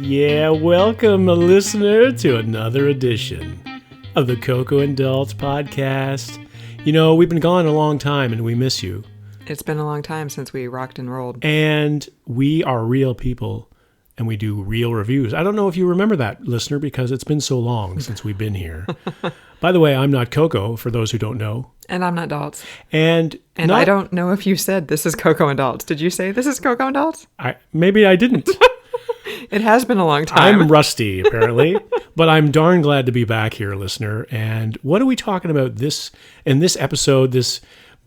Yeah, welcome, listener, to another edition of the Coco and Daltz podcast. You know, we've been gone a long time and we miss you. It's been a long time since we rocked and rolled. And we are real people and we do real reviews. I don't know if you remember that, listener, because it's been so long since we've been here. By the way, I'm not Coco, for those who don't know. And I'm not Daltz. And I don't know if you said this is Coco and Daltz. Did you say this is Coco and Daltz? Maybe I didn't. It has been a long time. I'm rusty, apparently, but I'm darn glad to be back here, listener. And what are we talking about in this episode, this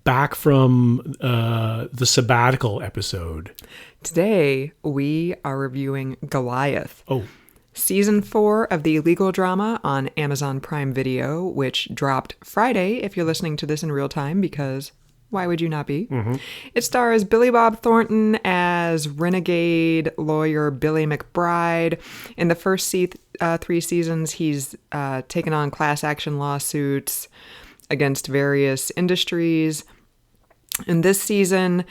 back from the sabbatical episode? Today, we are reviewing Goliath. Oh. Season 4 of the legal drama on Amazon Prime Video, which dropped Friday if you're listening to this in real time, because why would you not be? Mm-hmm. It stars Billy Bob Thornton as renegade lawyer Billy McBride. In the first 3 seasons, he's taken on class action lawsuits against various industries. In this season,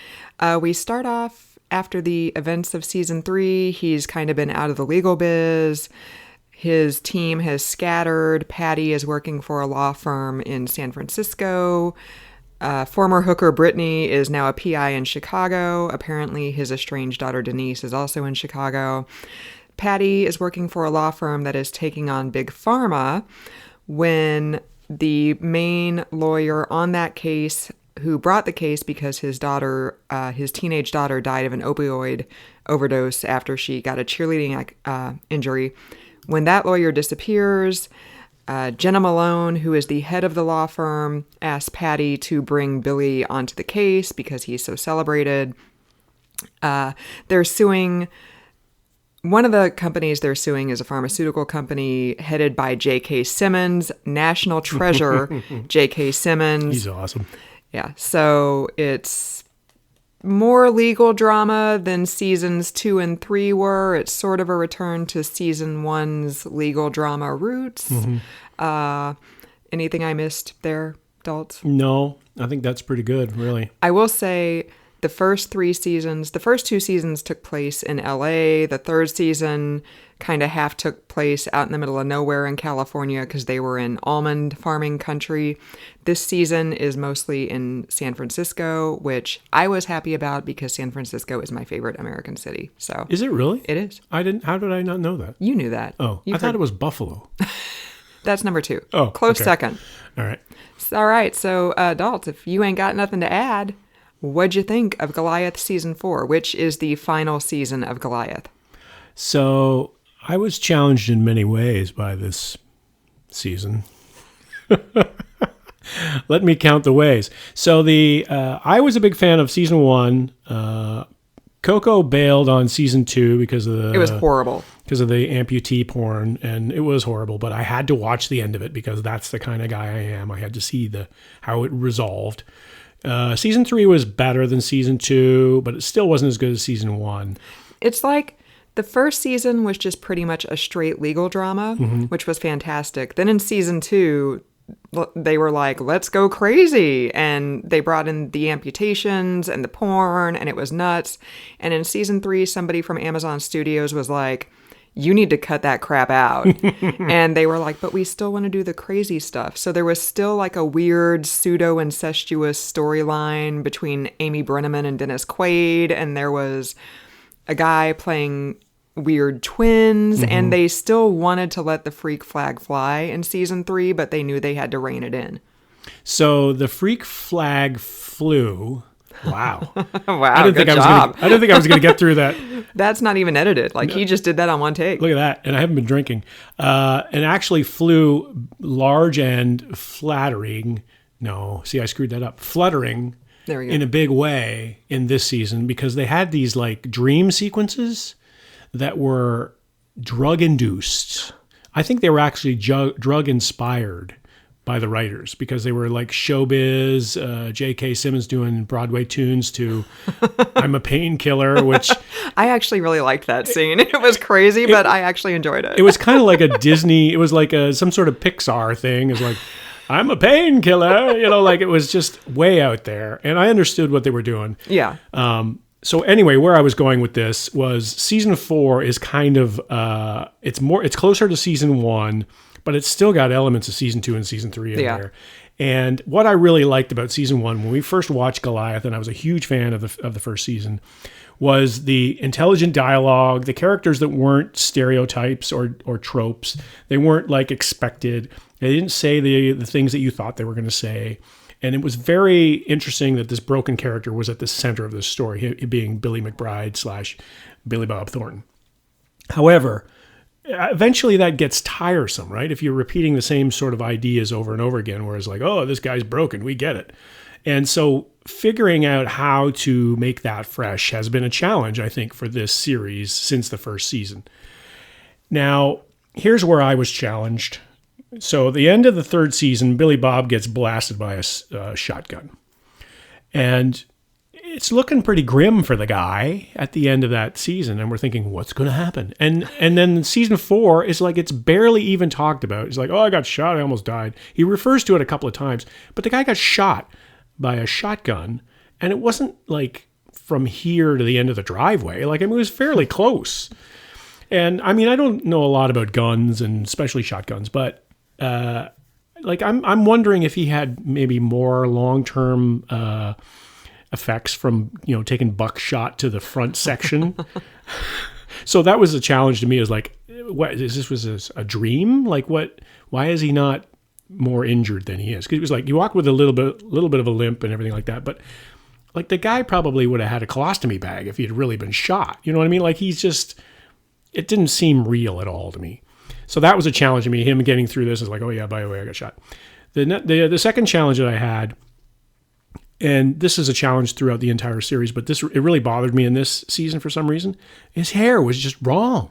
we start off after the events of season 3. He's kind of been out of the legal biz. His team has scattered. Patty is working for a law firm in San Francisco. Former hooker Brittany is now a PI in Chicago. Apparently, his estranged daughter Denise is also in Chicago. Patty is working for a law firm that is taking on Big Pharma when the main lawyer on that case, who brought the case because his teenage daughter died of an opioid overdose after she got a cheerleading injury. When that lawyer disappears, Jenna Malone, who is the head of the law firm, asks Patty to bring Billy onto the case because he's so celebrated. They're suing. One of the companies they're suing is a pharmaceutical company headed by J.K. Simmons, national treasure J.K. Simmons. He's awesome. Yeah, so it's more legal drama than seasons 2 and 3 were. It's sort of a return to season 1's legal drama roots. Mm-hmm. Anything I missed there, Daltz? No, I think that's pretty good, really. I will say the first 2 seasons took place in LA. The third season kind of half took place out in the middle of nowhere in California because they were in almond farming country. This season is mostly in San Francisco, which I was happy about because San Francisco is my favorite American city. So is it really? It is. How did I not know that? You knew that. Oh, I thought it was Buffalo. That's number 2. Oh, close okay. second. All right. All right. So, Daltz, if you ain't got nothing to add, what'd you think of Goliath season 4, which is the final season of Goliath? So I was challenged in many ways by this season. Let me count the ways. So I was a big fan of season 1. Coco bailed on season 2 because of it was horrible. Because of the amputee porn, and it was horrible. But I had to watch the end of it because that's the kind of guy I am. I had to see how it resolved. Season 3 was better than season 2, but it still wasn't as good as season 1. It's like the first season was just pretty much a straight legal drama, mm-hmm. which was fantastic. Then in season 2, they were like, let's go crazy. And they brought in the amputations and the porn, and it was nuts. And in season 3, somebody from Amazon Studios was like, you need to cut that crap out. And they were like, but we still want to do the crazy stuff. So there was still like a weird pseudo-incestuous storyline between Amy Brenneman and Dennis Quaid. And there was a guy playing weird twins. Mm-hmm. And they still wanted to let the freak flag fly in season 3, but they knew they had to rein it in. So the freak flag flew. Wow. Wow, I didn't think I was going to get through that. That's not even edited. Like, he just did that on one take. Look at that. And I haven't been drinking. And actually flew large and flattering. No, see, I screwed that up. Fluttering there we go. In a big way in this season because they had these like dream sequences that were drug-induced. I think they were actually drug-inspired by the writers because they were like showbiz, J.K. Simmons doing Broadway tunes to I'm a Painkiller, which... I actually really liked that scene. It was crazy, but I actually enjoyed it. It was kind of like a Disney, it was like some sort of Pixar thing. It was like, I'm a painkiller, like it was just way out there. And I understood what they were doing. Yeah. So anyway, where I was going with this was season 4 is kind of it's closer to season 1, but it's still got elements of season 2 and season 3 in there. And what I really liked about season 1 when we first watched Goliath, and I was a huge fan of the first season, was the intelligent dialogue, the characters that weren't stereotypes or tropes. They weren't like expected. They didn't say the things that you thought they were going to say. And it was very interesting that this broken character was at the center of this story, he being Billy McBride / Billy Bob Thornton. However, eventually that gets tiresome, right? If you're repeating the same sort of ideas over and over again, where it's like, oh, this guy's broken, we get it. And so figuring out how to make that fresh has been a challenge, I think, for this series since the first season. Now, here's where I was challenged. So at the end of the 3rd season, Billy Bob gets blasted by a shotgun. And it's looking pretty grim for the guy at the end of that season. And we're thinking, what's going to happen? And then season 4 is like, it's barely even talked about. It's like, oh, I got shot. I almost died. He refers to it a couple of times. But the guy got shot by a shotgun. And it wasn't like from here to the end of the driveway. Like, I mean, it was fairly close. And I mean, I don't know a lot about guns and especially shotguns, but like I'm wondering if he had maybe more long-term effects from, you know, taking buckshot to the front section. So that was a challenge to me. Is like, what is this? Was a dream? Like, what? Why is he not more injured than he is? Because it was like you walked with a little bit of a limp and everything like that. But like the guy probably would have had a colostomy bag if he had really been shot. You know what I mean? Like it didn't seem real at all to me. So that was a challenge to me. Him getting through this is like, oh yeah, by the way, I got shot. The second challenge that I had, and this is a challenge throughout the entire series, but it really bothered me in this season for some reason. His hair was just wrong.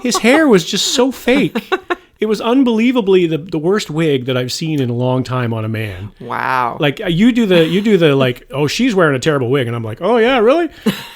His hair was just so fake. It was unbelievably the worst wig that I've seen in a long time on a man. Wow. Like you do the like, oh, she's wearing a terrible wig, and I'm like, oh yeah, really?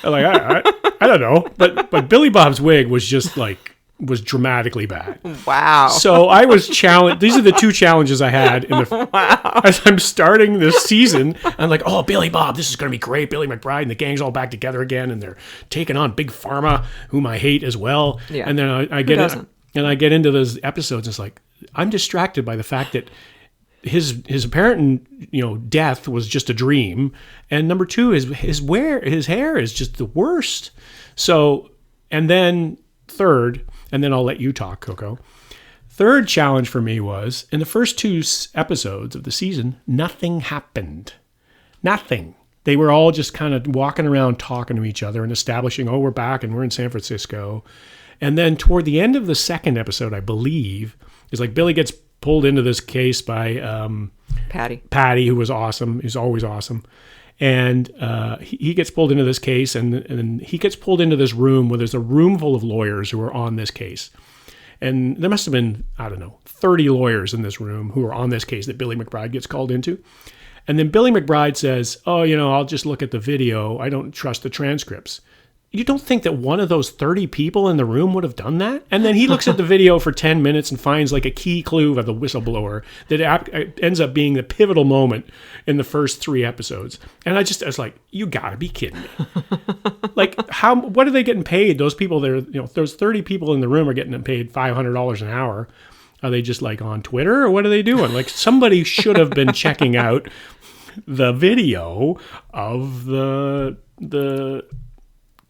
Like I don't know, but Billy Bob's wig was just like. Was dramatically bad. Wow. So I was challenged. These are the 2 challenges I had as I'm starting this season. I'm like, oh, Billy Bob, this is going to be great. Billy McBride and the gang's all back together again, and they're taking on Big Pharma, whom I hate as well. Yeah. And then I get into those episodes. And it's like I'm distracted by the fact that his apparent death was just a dream, and number 2 his hair is just the worst. So and then third. And then I'll let you talk, Coco. Third challenge for me was, in the first 2 episodes of the season, nothing happened. Nothing. They were all just kind of walking around talking to each other and establishing, oh, we're back and we're in San Francisco. And then toward the end of the 2nd episode, I believe, is like Billy gets pulled into this case by Patty, who was awesome. He's always awesome. And he gets pulled into this case, and he gets pulled into this room where there's a room full of lawyers who are on this case. And there must have been, 30 lawyers in this room who are on this case that Billy McBride gets called into. And then Billy McBride says, oh, I'll just look at the video. I don't trust the transcripts. You don't think that one of those 30 people in the room would have done that? And then he looks at the video for 10 minutes and finds like a key clue of the whistleblower that ends up being the pivotal moment in the first 3 episodes. And I was like, you gotta be kidding me. Like, what are they getting paid? Those people there, those 30 people in the room are getting paid $500 an hour. Are they just like on Twitter, or what are they doing? Like, somebody should have been checking out the video of the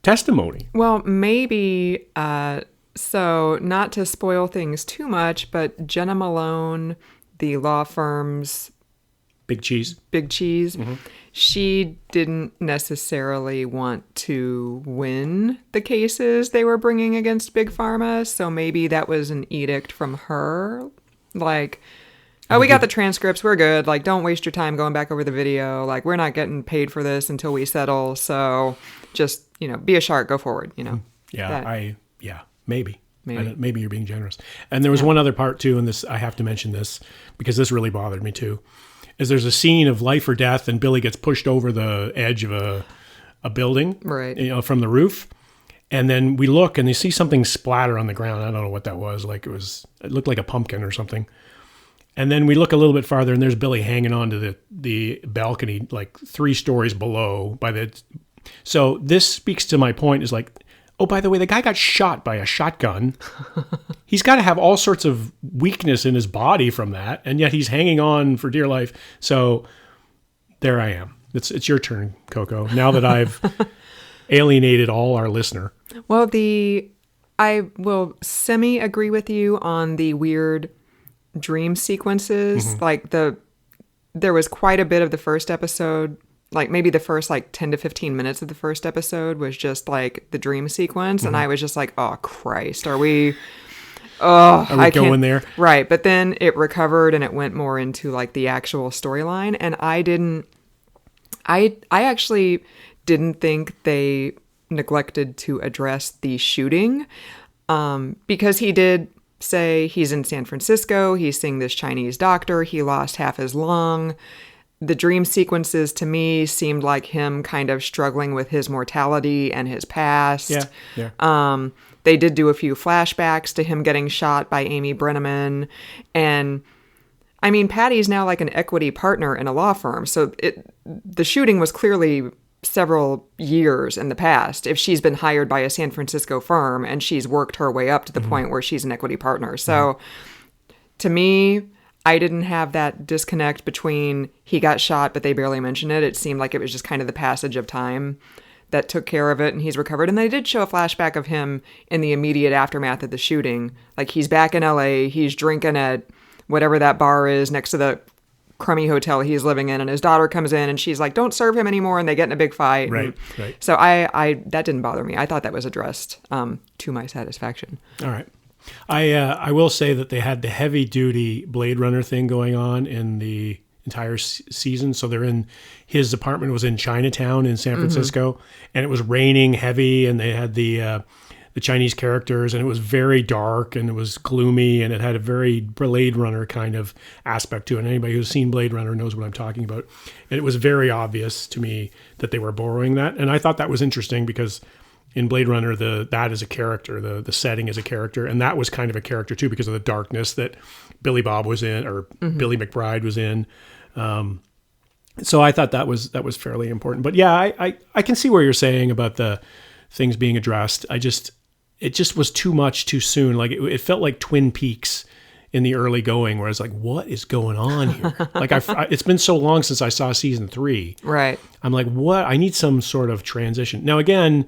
testimony. Well, maybe, so not to spoil things too much, but Jenna Malone, the law firm's Big Cheese, mm-hmm. She didn't necessarily want to win the cases they were bringing against Big Pharma, so maybe that was an edict from her, like, oh, we got the transcripts, we're good, like, don't waste your time going back over the video, like, we're not getting paid for this until we settle, so just, be a shark, go forward, Yeah, maybe. Maybe you're being generous. And there was one other part too, and this, I have to mention this because this really bothered me too, is there's a scene of life or death, and Billy gets pushed over the edge of a building, right? From the roof, and then we look and they see something splatter on the ground. I don't know what that was. Like it looked like a pumpkin or something. And then we look a little bit farther, and there's Billy hanging onto the balcony, like 3 stories below, by the So this speaks to my point is like, oh, by the way, the guy got shot by a shotgun. He's got to have all sorts of weakness in his body from that, and yet he's hanging on for dear life. So there I am. It's your turn, Coco. Now that I've alienated all our listener. Well, I will semi-agree with you on the weird dream sequences. Like there was quite a bit of the first episode, like maybe the first like 10 to 15 minutes of the first episode was just like the dream sequence. And I was just like, oh, Christ, are we going there? Right. But then it recovered and it went more into like the actual storyline. And I actually didn't think they neglected to address the shooting, because he did say he's in San Francisco, he's seeing this Chinese doctor, he lost half his lung. The dream sequences to me seemed like him kind of struggling with his mortality and his past. Yeah. They did do a few flashbacks to him getting shot by Amy Brenneman. And I mean, Patty's now like an equity partner in a law firm. So the shooting was clearly several years in the past if she's been hired by a San Francisco firm and she's worked her way up to the point where she's an equity partner. So to me, I didn't have that disconnect between he got shot, but they barely mentioned it. It seemed like it was just kind of the passage of time that took care of it and he's recovered. And they did show a flashback of him in the immediate aftermath of the shooting. Like he's back in LA, he's drinking at whatever that bar is next to the crummy hotel he's living in, and his daughter comes in and she's like, don't serve him anymore, and they get in a big fight. Right. So I that didn't bother me. I thought that was addressed to my satisfaction. All right. I will say that they had the heavy duty Blade Runner thing going on in the entire season. So his apartment was in Chinatown in San Francisco, and it was raining heavy, and they had the Chinese characters, and it was very dark and it was gloomy, and it had a very Blade Runner kind of aspect to it. And anybody who's seen Blade Runner knows what I'm talking about. And it was very obvious to me that they were borrowing that. And I thought that was interesting because in Blade Runner, that is a character, the setting is a character. And that was kind of a character too, because of the darkness that Billy Bob was in, or Billy McBride was in. So I thought that was fairly important. But yeah, I can see where you're saying about the things being addressed. It just was too much too soon. Like it felt like Twin Peaks in the early going, where I was like, what is going on here? Like it's been so long since I saw season 3. Right. I'm like, what? I need some sort of transition. Now, again,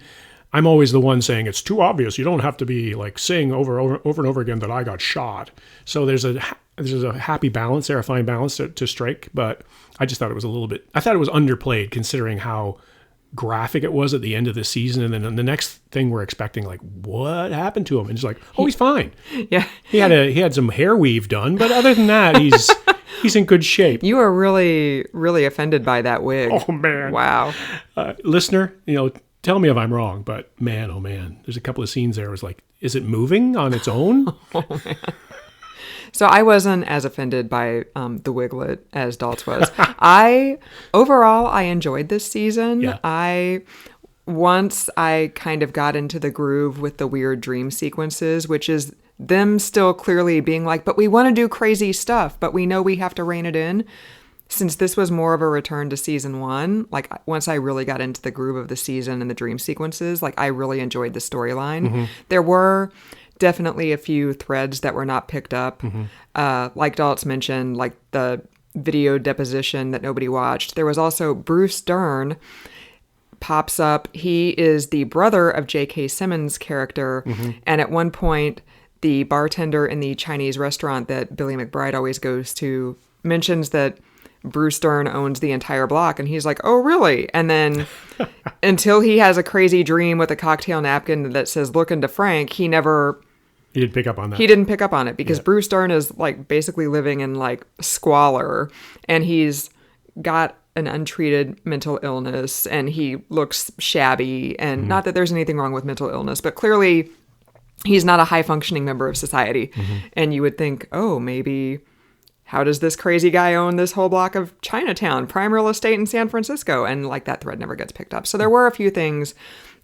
I'm always the one saying it's too obvious. You don't have to be like saying over and over again that I got shot. So there's a happy balance there, a fine balance to strike. But I just thought it was I thought it was underplayed considering how graphic it was at the end of the season, and then the next thing we're expecting, like, what happened to him? And it's like, oh, he's fine. Yeah, he had some hair weave done, but other than that, he's in good shape. You are really, really offended by that wig. Oh man, wow. Listener, tell me if I'm wrong, but man, oh man, there's a couple of scenes there. It was like, is it moving on its own? Oh man. So I wasn't as offended by the wiglet as Daltz was. Overall, I enjoyed this season. Yeah. Once I kind of got into the groove with the weird dream sequences, which is them still clearly being like, but we want to do crazy stuff, but we know we have to rein it in. Since this was more of a return to season 1, like once I really got into the groove of the season and the dream sequences, like I really enjoyed the storyline. There were definitely a few threads that were not picked up. Like Daltz mentioned, like the video deposition that nobody watched. There was also Bruce Dern pops up. He is the brother of J.K. Simmons' character. And at one point, the bartender in the Chinese restaurant that Billy McBride always goes to mentions that Bruce Dern owns the entire block. And he's like, oh, really? And then until he has a crazy dream with a cocktail napkin that says, look into Frank, he didn't pick up on that. He didn't pick up on it because Bruce Dern is like basically living in like squalor, and he's got an untreated mental illness, and he looks shabby. And not that there's anything wrong with mental illness, but clearly he's not a high functioning member of society. And you would think, oh, maybe how does this crazy guy own this whole block of Chinatown, prime real estate in San Francisco? And like that thread never gets picked up. So there were a few things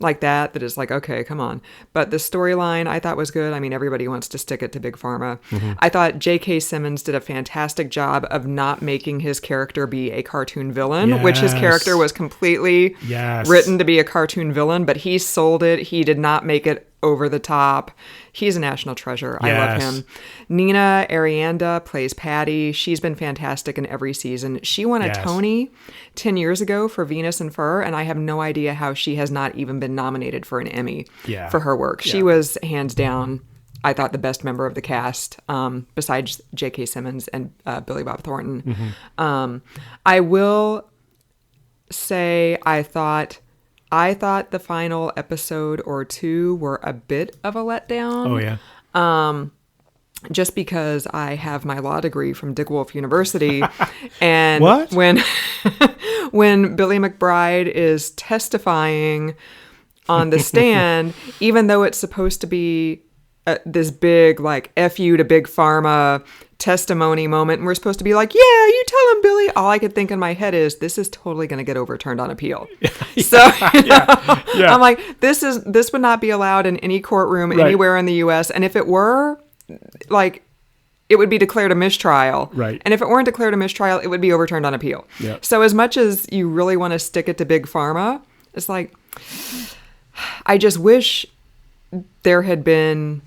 like that is like, okay, come on. But the storyline I thought was good. I mean, everybody wants to stick it to Big Pharma. I thought J.K. Simmons did a fantastic job of not making his character be a cartoon villain, which his character was completely written to be a cartoon villain, but he sold it. He did not make it over the top. He's a national treasure. I love him. Nina Arianda plays Patty. She's been fantastic in every season. She won a Tony 10 years ago for Venus and Fur, and I have no idea how she has not even been nominated for an Emmy for her work. She was hands down, I thought, the best member of the cast, besides J.K. Simmons and Billy Bob Thornton. I will say I thought the final episode or two were a bit of a letdown. Oh, yeah. Just because I have my law degree from Dick Wolf University. And what? when Billy McBride is testifying on the stand, even though it's supposed to be this big, like, F you to Big Pharma testimony moment, and we're supposed to be like, yeah, you tell him, Billy. All I could think in my head is, this is totally going to get overturned on appeal. I'm like, this would not be allowed in any courtroom anywhere in the U.S. And if it were, like, it would be declared a mistrial. Right. And if it weren't declared a mistrial, it would be overturned on appeal. Yep. So as much as you really want to stick it to Big Pharma, it's like, I just wish there had been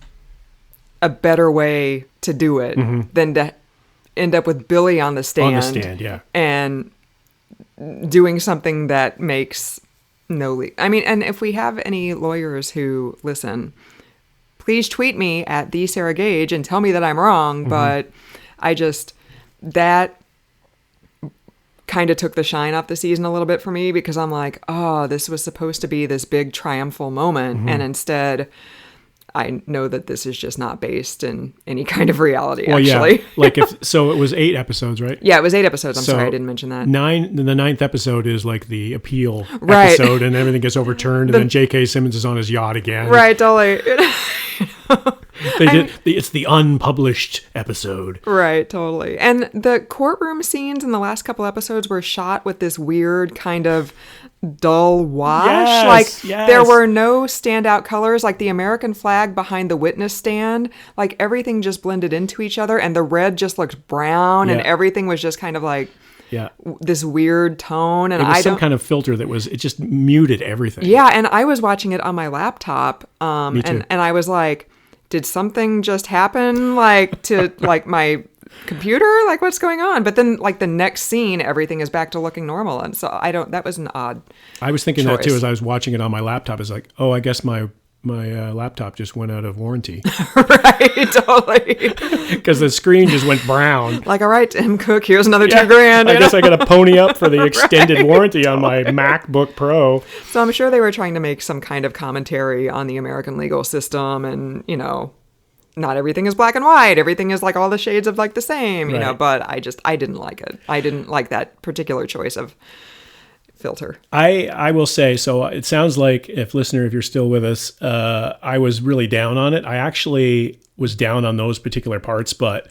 a better way to do it than to end up with Billy on the stand. On the stand, yeah. And doing something that makes no... I mean, and if we have any lawyers who listen, please tweet me at the Sarah Gage and tell me that I'm wrong. But I just... That kind of took the shine off the season a little bit for me, because I'm like, oh, this was supposed to be this big triumphal moment. And instead... I know that this is just not based in any kind of reality, actually. Yeah. Like, so it was 8 episodes, right? Yeah, it was 8 episodes. I'm sorry I didn't mention that. The 9th episode is like the appeal episode, and everything gets overturned, and then J.K. Simmons is on his yacht again. Right, totally. It's the unpublished episode. Right, totally. And the courtroom scenes in the last couple episodes were shot with this weird kind of dull wash. There were no standout colors. Like the American flag behind the witness stand, like everything just blended into each other, and the red just looked brown, and everything was just kind of like this weird tone. And it was some kind of filter it just muted everything. Yeah, and I was watching it on my laptop, Me too. and I was like, did something just happen, like, to like my computer? Like, what's going on? But then, like, the next scene, everything is back to looking normal. And so that was an odd I was thinking choice. that too as I was watching it on my laptop. It's like, oh, I guess my laptop just went out of warranty. Right, totally. Because the screen just went brown. Like, all right, Tim Cook, here's another $2,000. I guess I got to pony up for the extended warranty on my MacBook Pro. So I'm sure they were trying to make some kind of commentary on the American legal system, and, not everything is black and white. Everything is like all the shades of like the same, you know, but I didn't like it. I didn't like that particular choice of filter. I will say, so it sounds like, if you're still with us, I was really down on it. I actually was down on those particular parts, but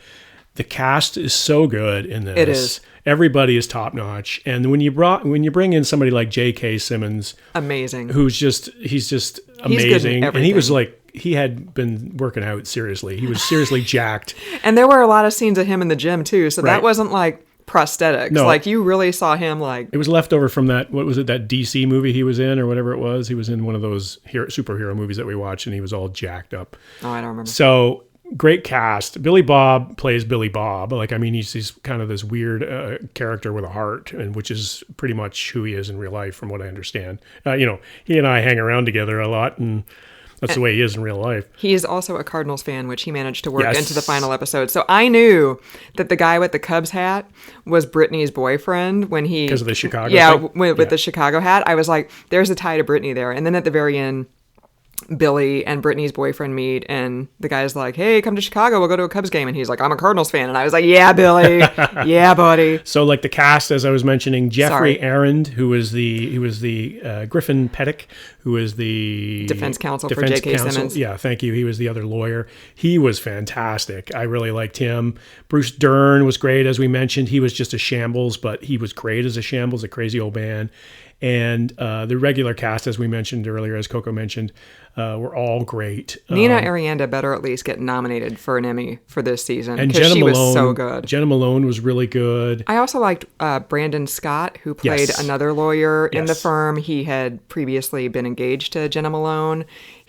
the cast is so good in this. It is. Everybody is top notch, and when you bring in somebody like J.K. Simmons, amazing, he's just amazing, and he was like, he had been working out seriously. He was seriously jacked, and there were a lot of scenes of him in the gym too. So that wasn't like prosthetics. No, like you really saw him like. It was leftover from that. What was it? That DC movie he was in, or whatever it was. He was in one of those superhero movies that we watched, and he was all jacked up. Oh, I don't remember. So. Great cast. Billy Bob plays Billy Bob. Like, I mean, he's kind of this weird character with a heart, and which is pretty much who he is in real life, from what I understand. He and I hang around together a lot, and that's the way he is in real life. He is also a Cardinals fan, which he managed to work into the final episode. So I knew that the guy with the Cubs hat was Brittany's boyfriend when he... Because of the Chicago thing? With the Chicago hat. I was like, there's a tie to Brittany there. And then at the very end... Billy and Brittany's boyfriend meet, and the guy's like, hey, come to Chicago, we'll go to a Cubs game. And he's like, I'm a Cardinals fan. And I was like, yeah, Billy. Yeah, buddy. So like the cast, as I was mentioning, Jeffrey Arend, who was the Griffin Pettick, who is the defense counsel for J.K. Simmons. Yeah, thank you. He was the other lawyer. He was fantastic. I really liked him. Bruce Dern was great, as we mentioned. He was just a shambles, but he was great as a shambles, a crazy old man. And the regular cast, as we mentioned earlier, as Coco mentioned, were all great. Nina Arianda better at least get nominated for an Emmy for this season, and because she Malone, was so good. Jenna Malone was really good. I also liked Brandon Scott, who played another lawyer in the firm. He had previously been engaged to Jenna Malone.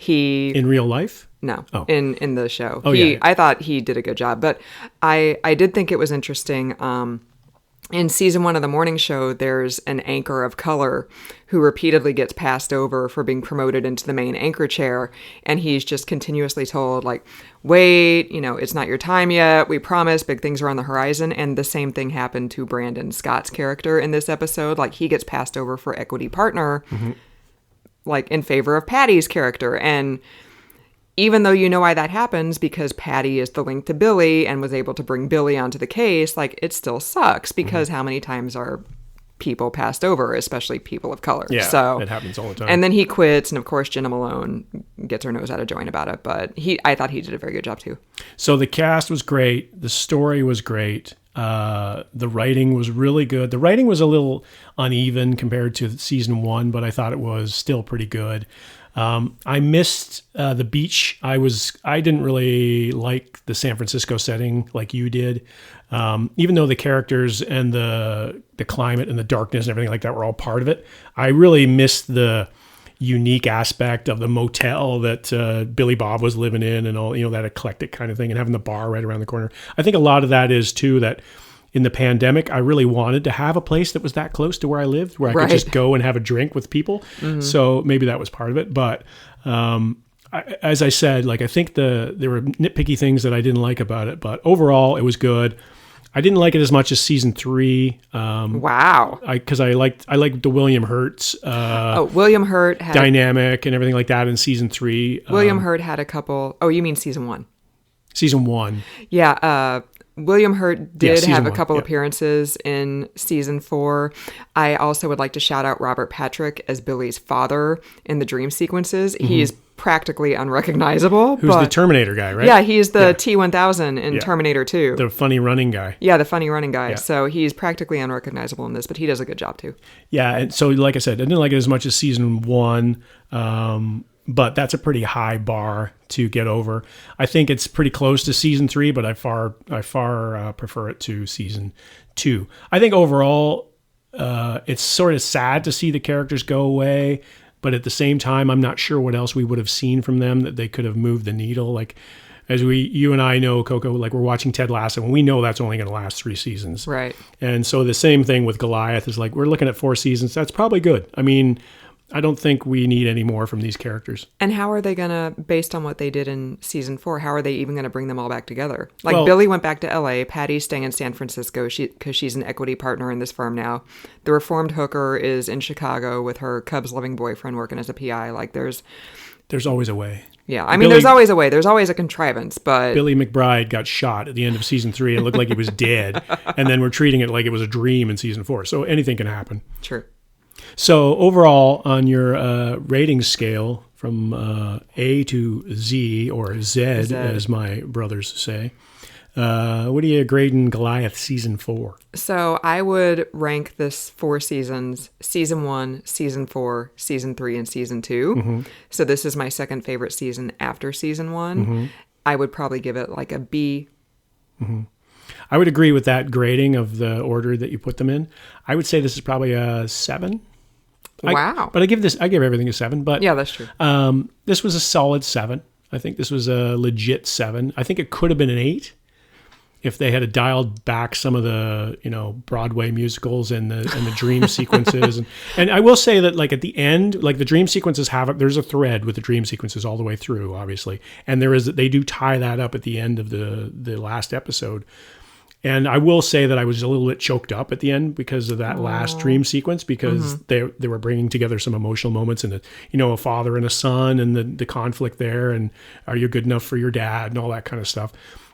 In real life? No, in the show. Oh, yeah. I thought he did a good job, but I did think it was interesting. In season 1 of the morning show, there's an anchor of color who repeatedly gets passed over for being promoted into the main anchor chair. And he's just continuously told, like, wait, it's not your time yet. We promise big things are on the horizon. And the same thing happened to Brandon Scott's character in this episode. Like, he gets passed over for equity partner, like in favor of Patty's character. And even though you know why that happens, because Patty is the link to Billy and was able to bring Billy onto the case, like, it still sucks, because how many times are people passed over, especially people of color? Yeah, so it happens all the time. And then he quits, and of course Jenna Malone gets her nose out of joint about it, but I thought he did a very good job too. So the cast was great. The story was great. The writing was really good. The writing was a little uneven compared to season 1, but I thought it was still pretty good. I missed the beach. I didn't really like the San Francisco setting like you did. Even though the characters and the climate and the darkness and everything like that were all part of it, I really missed the unique aspect of the motel that Billy Bob was living in, and all, that eclectic kind of thing, and having the bar right around the corner. I think a lot of that is too that in the pandemic, I really wanted to have a place that was that close to where I lived, where I could just go and have a drink with people. Mm-hmm. So maybe that was part of it. But as I said, like, I think there were nitpicky things that I didn't like about it. But overall, it was good. I didn't like it as much as season 3. Wow. Because I liked the William Hurt's William Hurt had dynamic and everything like that in season 3. William Hurt had a couple. Oh, you mean season 1? Season 1. Yeah. William Hurt did have a couple 1, appearances in season 4. I also would like to shout out Robert Patrick as Billy's father in the dream sequences. Mm-hmm. He's practically unrecognizable. Who's the Terminator guy, right? Yeah, he's the T-1000 in Terminator 2. The funny running guy. Yeah, the funny running guy. Yeah. So he's practically unrecognizable in this, but he does a good job too. Yeah, and so like I said, I didn't like it as much as season 1. But that's a pretty high bar to get over. I think it's pretty close to season 3, but I far prefer it to season 2. I think overall, it's sort of sad to see the characters go away, but at the same time, I'm not sure what else we would have seen from them that they could have moved the needle. Like, as you and I know, Coco, like, we're watching Ted Lasso, and we know that's only going to last 3 seasons. Right. And so the same thing with Goliath is like, we're looking at 4 seasons. That's probably good. I mean, I don't think we need any more from these characters. And how are they going to, based on what they did in season 4, how are they even going to bring them all back together? Like, Billy went back to LA, Patty's staying in San Francisco because she's an equity partner in this firm now. The reformed hooker is in Chicago with her Cubs-loving boyfriend working as a PI. Like, there's always a way. Yeah, I mean, there's always a way. There's always a contrivance, but Billy McBride got shot at the end of season 3. It looked like he was dead. And then we're treating it like it was a dream in season 4. So anything can happen. Sure. So overall, on your rating scale from A to Z, or Z, as my brothers say, what are you grading Goliath season 4? So I would rank this 4 seasons: season 1, season 4, season 3, and season 2. Mm-hmm. So this is my second favorite season after season 1. Mm-hmm. I would probably give it like a B. Mm-hmm. I would agree with that grading of the order that you put them in. I would say this is probably a 7. Wow. But I give everything a 7. But yeah, that's true. This was a solid 7. I think this was a legit 7. I think it could have been an 8 if they had dialed back some of the, Broadway musicals and the dream sequences. And I will say that, like, at the end, like, the dream sequences there's a thread with the dream sequences all the way through, obviously. And they do tie that up at the end of the last episode. And I will say that I was a little bit choked up at the end because of that last dream sequence, because they were bringing together some emotional moments, and a father and a son, and the conflict there, and are you good enough for your dad, and all that kind of stuff.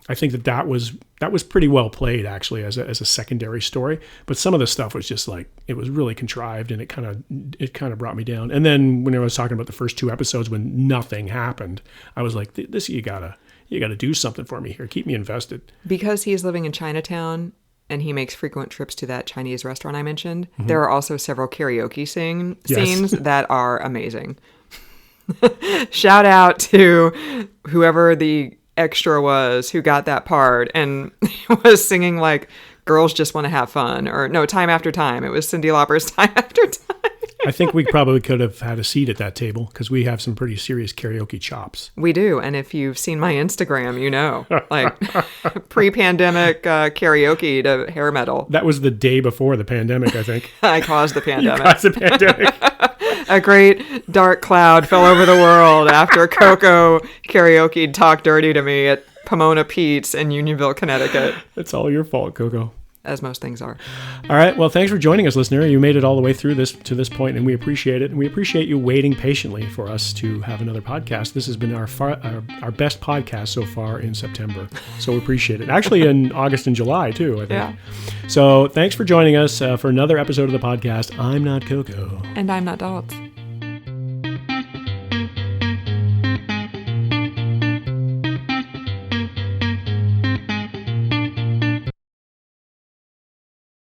I think that was pretty well played actually as a secondary story. But some of the stuff was just like, it was really contrived, and it kind of brought me down. And then when I was talking about the first 2 episodes when nothing happened, I was like, this you gotta do something for me here. Keep me invested. Because he's living in Chinatown and he makes frequent trips to that Chinese restaurant I mentioned, there are also several karaoke scenes that are amazing. Shout out to whoever the extra was who got that part and was singing like Girls Just Want to Have Fun, or no, Time After Time. It was Cyndi Lauper's Time After Time. I think we probably could have had a seat at that table because we have some pretty serious karaoke chops. We do. And if you've seen my Instagram, you know, like pre-pandemic karaoke to hair metal. That was the day before the pandemic, I think. I caused the pandemic. You caused the pandemic. A great dark cloud fell over the world after Coco karaoke talked dirty to me at Pomona Pete's in Unionville, Connecticut. It's all your fault, Coco. As most things are. All right. Well, thanks for joining us, listener. You made it all the way through to this point, and we appreciate it. And we appreciate you waiting patiently for us to have another podcast. This has been our best podcast so far in September, so we appreciate it. Actually, in August and July too, I think. Yeah. So thanks for joining us for another episode of the podcast. I'm not Coco, and I'm not Daltz.